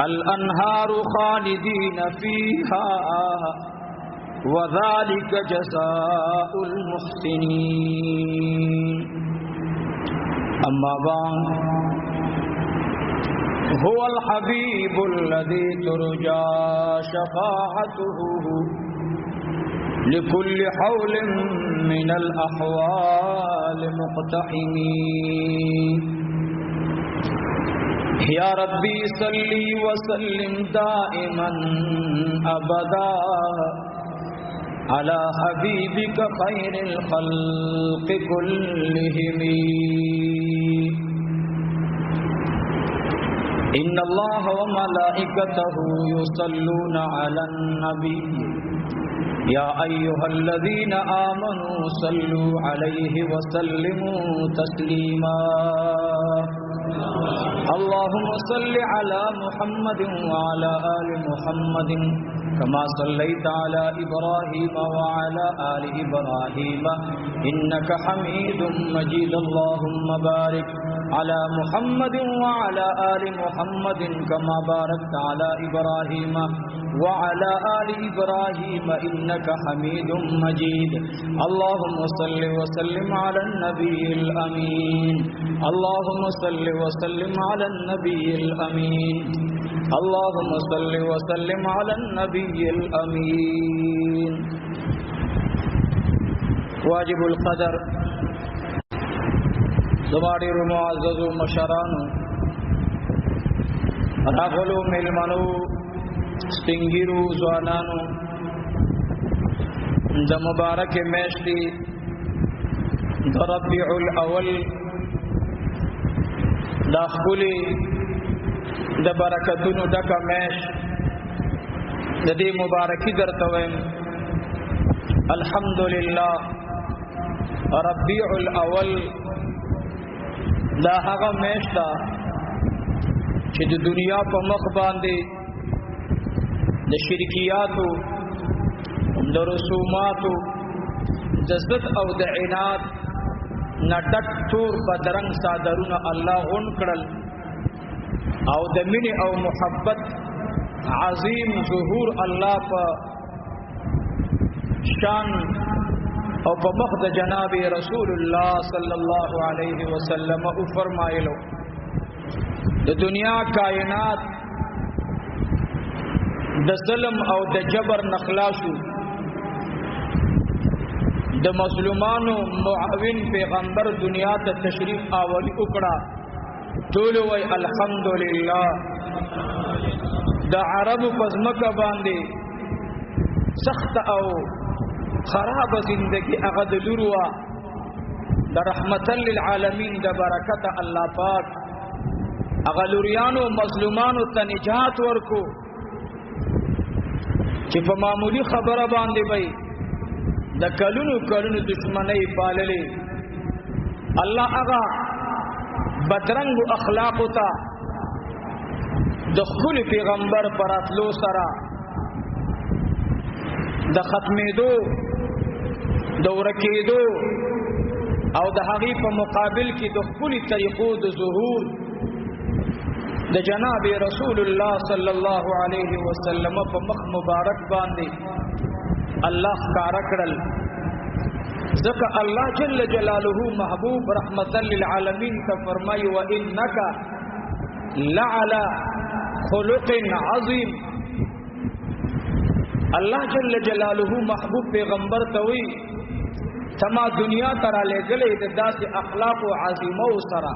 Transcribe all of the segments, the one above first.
الانهار خالدین فیہا وذلک جزاء المحسنین. اما بعد هو الحبیب الذی ترجى شفاعته لكل حول من الأحوال مقتحمين. يا ربي صلي وسلم دائما أبدا على حبيبك خير الخلق كلهم. إن الله وملائكته يصلون على النبي يا أيها الذين آمنوا صلوا عليه وسلموا تسليما. اللهم صل على محمد وعلى آل محمد كما صليت على إبراهيم وعلى آل إبراهيم إنك حميد مجيد. اللهم بارك على محمد وعلى آل محمد كما باركت على إبراهيم وعلى آل إبراهيم إنك حميد مجيد. اللهم صل وسلم على النبي الأمين. اللهم صل وسلم على النبي الأمين. اللهم صل وسلم على النبي الأمين. واجب القدر زماڑی معزز مشرانو راغلو ملمنو سپنگیرو زوانانو د مبارک میشتی د ربیع الاول دا خپلی د برکتونو ډکه میش د دې مبارکی درته وایم. الحمدلله ربیع الاول دا هغه میش ده چې د دنیا په مخ باندې د شرکیاتو د رسوماتو د ضد او د عناد نه ډک تور بدرنګ صادرونه الله غون کړل او د مینې او محبت عظیم ظهور الله په شان او په مخ د جناب رسول الله صلی الله علیه وسلم او فرمایلو د دنیا کائنات د ظلم او د جبر نخلاصو د مظلومانو معاون پیغمبر دنیا ته تشریف آوری وکړه. ټول وای الحمدلله. د عربو پزمکه باندې سخت او خراب زندگی هغه د لوروا د رحمت للعالمین د برکت الله پاک هغه لوریانو مظلومانو ته نجات ورکو چې په معمولی خبره باندې وای د کلونو کلونو دشمنی پاللې الله هغه بدرنګ اخلاق ته د خپل پیغمبر پراتلو سره د ختمېدو د ورکېدو او د هغې په مقابل کې د خپل طریقو د ظهور د جناب رسول الله صلی الله علیه وسلم په مخ مبارک باندې الله ښکارا کړل. ځکه الله جل جلاله محبوب رحمت للعالمین ته فرمایي وانک لعلى خلق عظیم. الله جل جلاله محبوب پیغمبر ته وی تما دنیا ترا لګلې د داسې اخلاق او عظیمو سره.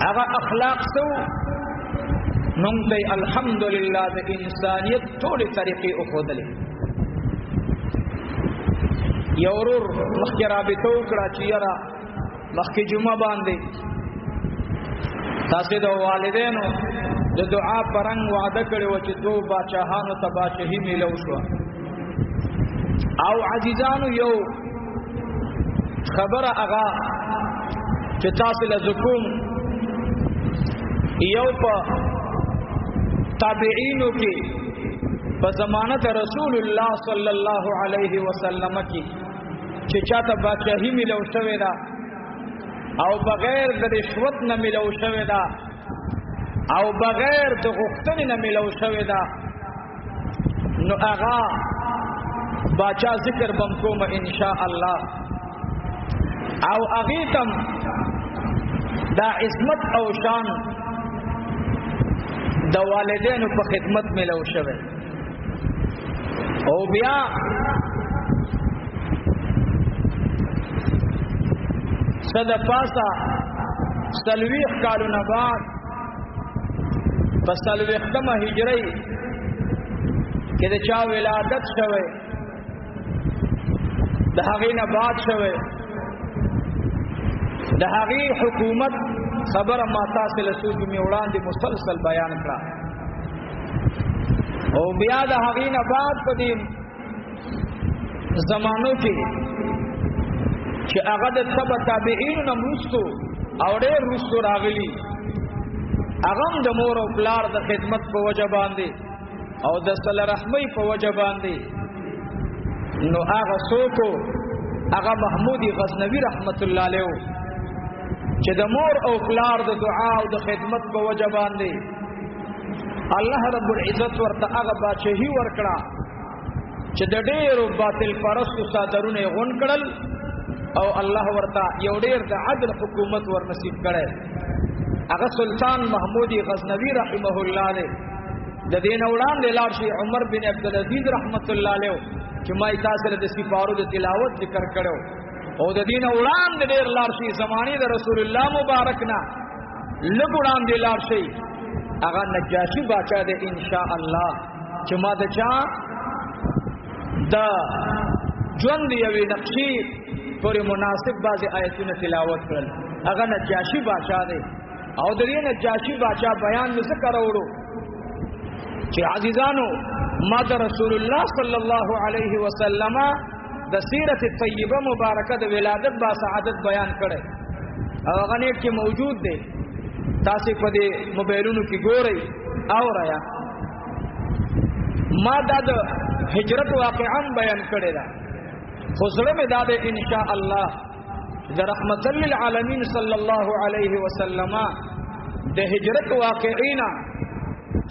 هغه اخلاق سو نوم دی الحمدلله د انسانیت ټول طریقې او خودلې. یو ورور مخکې رابطه وکړه چې یاره مخکې جمعه باندې تاسو د والدینو د دعا پرنګ وعده کړی و چې دو باچاهانو ته باچاهي میلو شو او عزیزانو یو خبره هغه چې تاسو له زکوم یو په تابعینو کې په زمانه رسول الله صلی الله علیه وسلم کې چې چاته باچاهي میلو شوې ده او بغیر د رشوت نه میلو شوې ده او بغیر د غختنې نه ملو شوی دا نو اغا باچا ذکر بم کوم ان شاء الله او اغیتم دا عصمت او شان د والدینو په خدمت ملو شوی او بیا صد پاسا سلویخ کالونه بعد په سلویختمه هجری کې د چا ولادت شوی د هغې نه بعد شوی د هغې حکومت خبره ما تاسو له څو جمعې وړاندې مسلسل بیان کړه او بیا د هغې نه بعد په دې زمانو کې چې هغه د تبع تابعینو نه وروستو او ډېر وروستو راغلي هغه هم د مور او پلار د خدمت په وجه باندې او د صله رحمۍ په وجه باندې نو هغه څوک هغه محمود غزنوي رحمت الله علیه چې د مور او پلار د دعا او د خدمت په وجه باندې الله رب العزت ورته هغه بادشاہي ورکړه چې د ډېرو باطل پرستو صادرونه غون کړل او الله ورته یو ډېر د عدل حکومت ور نصیب کړي هغه سلطان محمود غزنوي رحمه الله علیه د دین وړاندې لاړ شي عمر بن عبد العزيز رحمت الله علیه چې ما تاسو له سپارو د تلاوت ذکر کړو او د دین وړاندې ډېر لاړ شي زمانه د رسول الله مبارک نه لږ وړاندې لاړ شي هغه نجاشي باچا د ان شاء الله چې ما د چا د ژوند یوې نقشې پورې مناسب بعض آیتونه تلاوت کړل هغه نجاشي باچا دی او د دې نجاشي باچا بیان نو ذکر وړو چې عزیزانو ما د رسول الله صلی الله علیه وسلم د سیرت طیبه مبارکه د ولادت با سعادت بیان کړي او هغه نیټ کې موجود دی تاسو په دې موبایلونو کې ګورئ او رایا ما د هجرت واقعا بیان کړي دا خزره مې دا ان شاء الله د رحمت للعالمین صلی الله علیه وسلم د هجرت واقعینا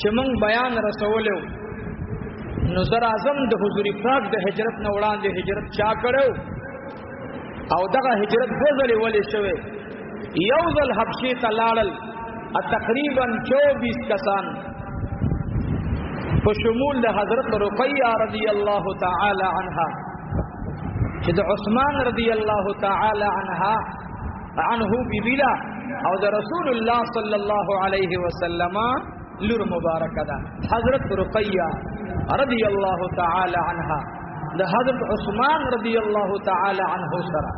چې موږ بیان رسولو نو زر اعظم د حضور پاک د هجرت نه وړاندې هجرت چا کړو او دغه هجرت غزل ولې شوه یو ځل حبشې ته لاړل تقریبا 24 کسان په شمول د حضرت رقیہ رضی الله تعالی عنها چې د عثمان رضی الله تعالی عنه بیبیلا او د رسول الله صلی الله علیه وسلم لور مبارکه ده حضرت رقیہ رضی الله تعالی عنها د حضرت عثمان رضی الله تعالی عنه سره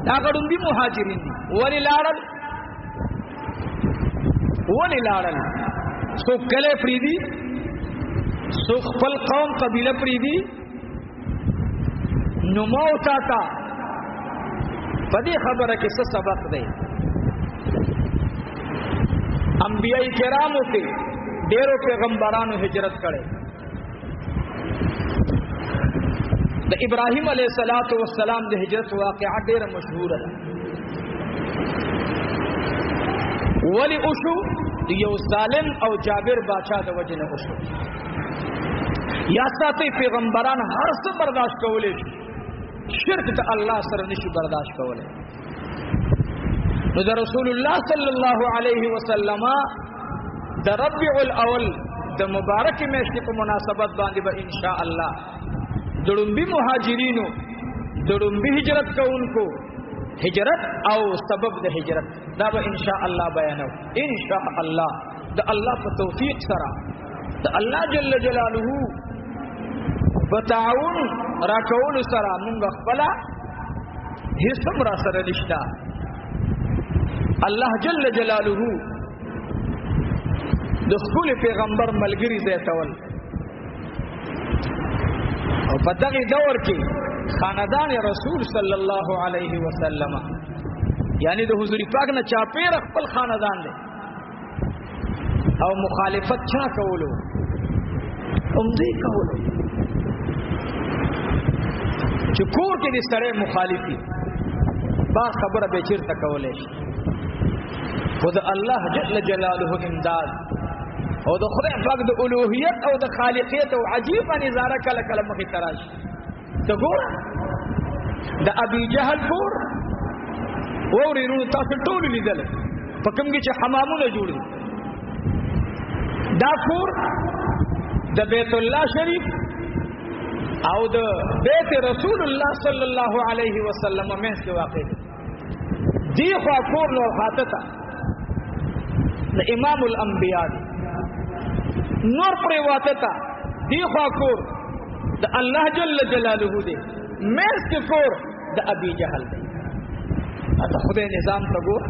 دا غړون دي مهاجرین دي ولی لاړل سو کله پریدي سو خپل قوم قبیله پریدي نو موتا تا پدې خبره کې څه سبق دی انبیاء کرامو کې ډېرو پیغمبرانو هجرت کړي د ابراهیم علیه السلام د هجرت واقعه ډېره مشهوره ده ولی اوشو یو ظالم او جابر باچا د وجنه اوشو یا ساتي پیغمبران هر څه برداشت کولې شرک ته الله سره نشي برداشت کولای نو د رسول الله صلی الله علیه وسلم د ربيع الاول د مبارک میاشتې په مناسبت باندې به ان شاء الله دړمبي مهاجرینو دړمبي هجرت کوونکو هجرت او سبب د هجرت دا به ان شاء الله بیانو ان شاء الله د الله په توفیق سره د الله جل جلاله بتعاون راکول سره موږ خپل هیڅ را سره نشتا الله جل جلاله د خپل پیغمبر ملګری زیاتول او په دغه دور کې خاندان رسول صلی الله علیه وسلم یعنی د حضور پاک نه چاپیر خپل خاندان دی او مخالفت چا کولو اومدی کولو چې کور کې د سره مخالفي با خبره به چیرته کولې خود الله جل جلاله امداد او د خدای پاک د الوهیت او د خالقیت او عجیب نظاره کله کله مخې تراش ته ګور د ابي جهل کور ورینو تاسو ټول لیدل په کوم کې چې حمامونه جوړ دي دا کور د بیت الله شریف او د بیت رسول الله صلی الله علیه وسلم مې څه واقع دي دی خوا کور نو حاتتا د امام الانبیاء نور پر واتتا دی خوا کور د الله جل جلاله دی مې څه کور د ابي جهل دی اته خدای نظام ته ګور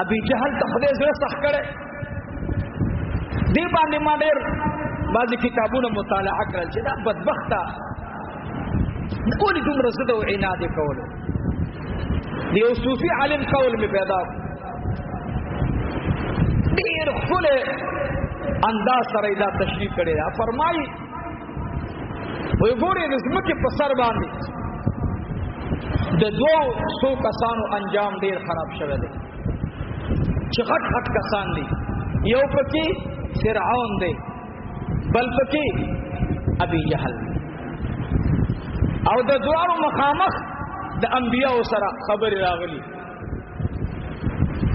ابي جهل ته خدای زړه سخت کړي دی باندې ما ډېر بعضی کتابونه مطالعه کړل چې دا بدبخته کولی دومره زده او عناد کولو دی یو صوفي عالم قول می پیدا ډېر خپل انداز سره دا تشریح کړي دا فرمایي وی ګورې د ځمکې په سر باندې د 200 کسانو انجام ډېر خراب شوی دی چې غټ غټ کسان دي یو پکې فرعون دی بل پکې ابي جهل او د دوارو مخامخ د انبیاء سره خبر راغلی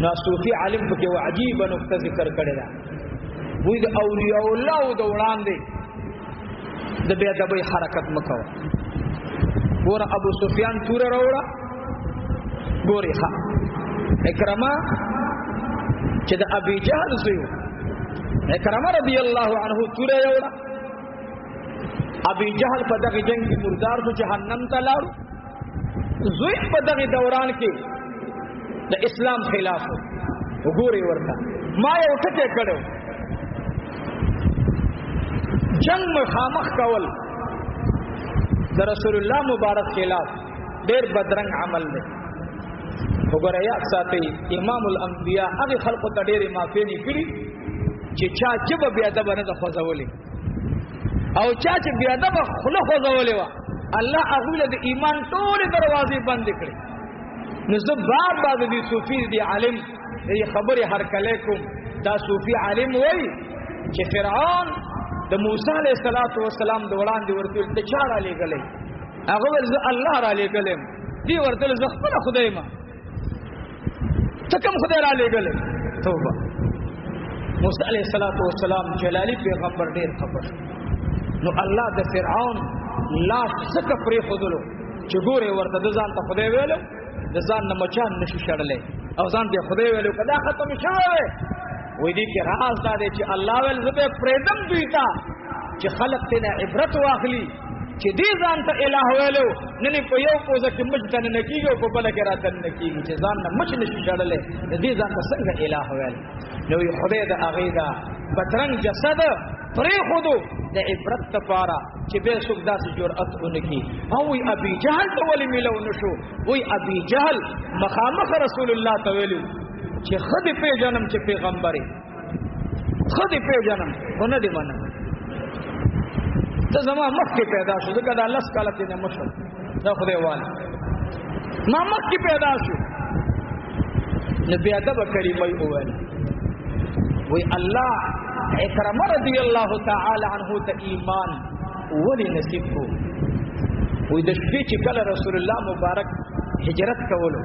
نو صوفي عالم پکې عجیب نقطه ذکر کړی دا وې د اولیاء الله د وړاندې د بیا د به حرکت مکو ګور ابو سفیان تور راوړه ګوري ها اکرما چې د ابي جهل زوی اکرما رضی الله عنه تور راوړه ابي جهل په دغه جنگ کې مردار شو جهنم ته لاړ زوی په دغه دوران کې د اسلام خلاف وګوري ورته ما یو ټکه کړو جنگ مخامخ کول د رسول الله مبارک خلاف ډېر بدرنګ عمل دی وګوره یا ساتي امام الانبیاء هغه خلق ته ډېر معافي نه کړی چې چا چې بیا ادب نه خوځولې او چا چې بیا ادب خله خوځولې وا الله هغه د ایمان ټول دروازې بند کړې نو زه بار بار دې صوفي دې عالم دې خبره هر کله کوم دا صوفي عالم وای چې فرعون د موسی علیہ السلام د وړاندې ورته د چا را لګلې هغه ورته الله را لګلې دی ورته زخمه خدای ما تکم خدای را لګلې توبه موسی علیہ السلام جلالی پیغمبر ډیر خبر نو الله د فرعون لاس څخه پرې خودلو چې ګوره ورته د ځان ته خدای ویلو د ځان نه مچان نشي شړلې او ځان دې خدای ویلو کدا ختم شوه وې دې کې راز دا دی چې الله ول زبه پردم دیتا چې خلق ته عبرت واخلي چې دې ځان ته الہ ویلو نه په یو کوزه کې مجدن نه کیږي په بل کې راتن نه کیږي چې ځان نه مچ نشي شړلې دې ځان ته څنګه الہ ویل نو خدای د اغیدا بدرنګ جسد پرې خودو د عبرت لپاره چې به څوک داسې جرأت ونکي او وی ابي جهل ته ولې ملو نشو وی ابي جهل مخامخ رسول الله ته ویلو چې خدای په جنم چې پیغمبري خدای په جنم ونه دی منه ته زما مخکې پیدا شو ځکه دا الله سکاله ته مشر دا خدای والا ما مخکې پیدا شو نبی ادب کریمه ویل وی الله اکرم رضی الله تعالی عنه ته ایمان ولی نصیب کو وی د شپې چې کله رسول الله مبارک هجرت کولو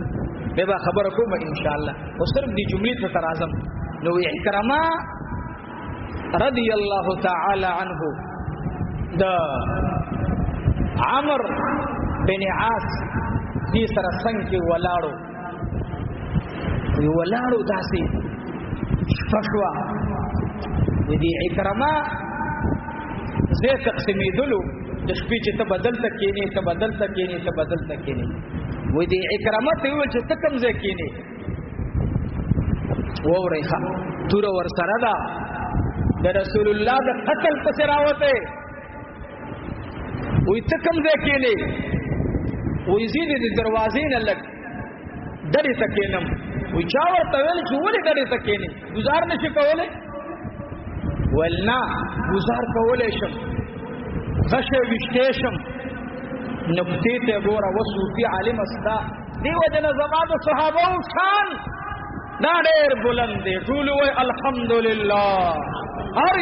به خبر کوم ان شاء الله او صرف دی جملې ته ترازم نو اکرم رضی الله تعالی عنه د عمر بن عاص دې سره څنګه ولاړو داسې فشوا دې اکرما زه تقسیمې دلو د شپې چې ته بدل تکینی وې دې اکرما ته ویل چې ته کوم ځای کینی وورېخه تور ور سره دا د رسول الله د قتل پس راوته وې ته کوم ځای کینی وې زید د دروازې نه لګ درې تکینم وې چا ورته ویل چې ولې درې تکینی گزار نشي کولای ولنا گزار کولای شم غشه وشتېشم نقطې ته ګوره وصوفي عالم استا دیو جن زمانو صحابه شان دا ډېر بلند دی ټول وای الحمدلله. هر